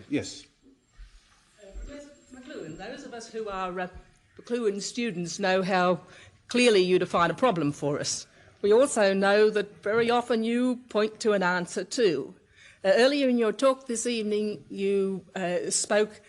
Yes. Mcluhan, those of us who are Mcluhan students know how clearly you define a problem for us. We also know that very often you point to an answer too. Earlier in your talk this evening, you spoke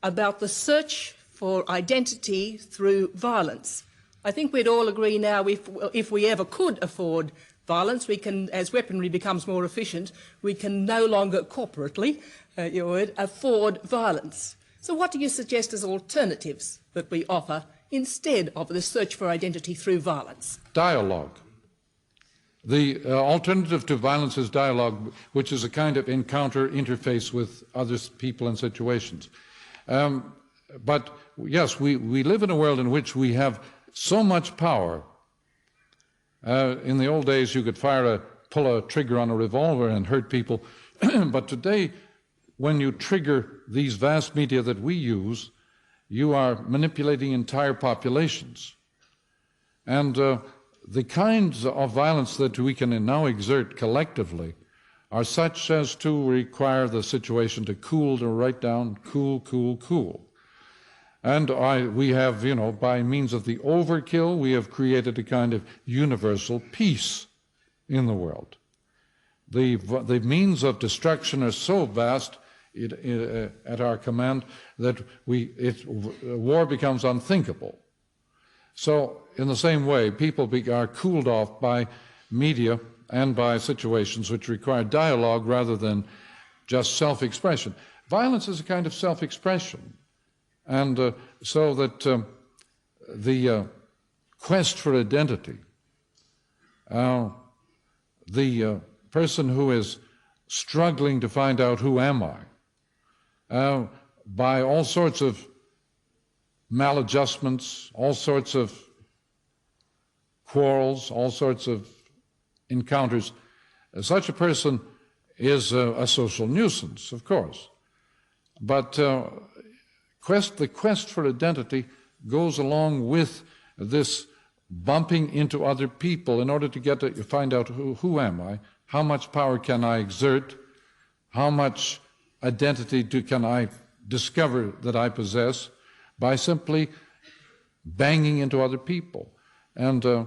about the search for identity through violence. I think we'd all agree now if we ever could afford violence, we can, as weaponry becomes more efficient, we can no longer corporately, your word, afford violence. So what do you suggest as alternatives that we offer instead of the search for identity through violence? Dialogue. The alternative to violence is dialogue, which is a kind of encounter interface with other people and situations. But yes, we live in a world in which we have so much power. In the old days, you could pull a trigger on a revolver and hurt people. But today, when you trigger these vast media that we use, you are manipulating entire populations. And the kinds of violence that we can now exert collectively are such as to require the situation to cool, to write down, cool, cool, cool. And we have, by means of the overkill, we have created a kind of universal peace in the world. The means of destruction are so vast at our command that war becomes unthinkable. So, in the same way, people are cooled off by media and by situations which require dialogue rather than just self-expression. Violence is a kind of self-expression. And so that the quest for identity, the person who is struggling to find out who am I, by all sorts of maladjustments, all sorts of quarrels, all sorts of encounters, such a person is a social nuisance, of course. But the quest for identity goes along with this bumping into other people in order to find out who am I, how much power can I exert, how much identity can I discover that I possess by simply banging into other people. And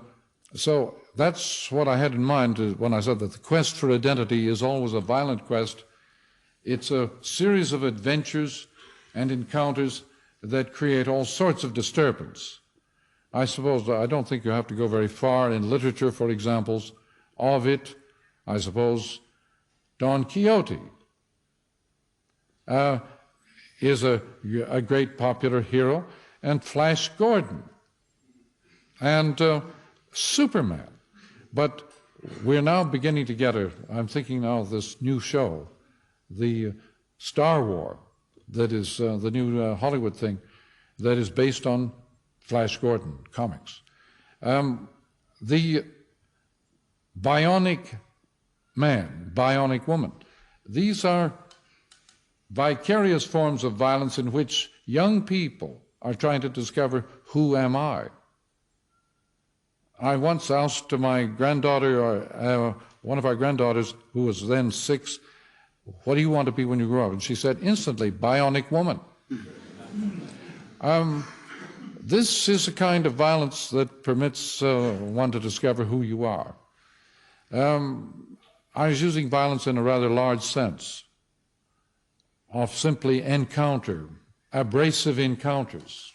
so that's what I had in mind when I said that the quest for identity is always a violent quest. It's a series of adventures and encounters that create all sorts of disturbance. I don't think you have to go very far in literature for examples of it. I suppose Don Quixote is a great popular hero, and Flash Gordon, and Superman. But we're now beginning to get I'm thinking now of this new show, the Star Wars, that is the new Hollywood thing that is based on Flash Gordon comics. The bionic man, bionic woman, these are vicarious forms of violence in which young people are trying to discover, who am I? I once asked my granddaughter, one of our granddaughters, who was then 6, what do you want to be when you grow up? And she said instantly, bionic woman. This is a kind of violence that permits one to discover who you are. I was using violence in a rather large sense of simply encounter, abrasive encounters.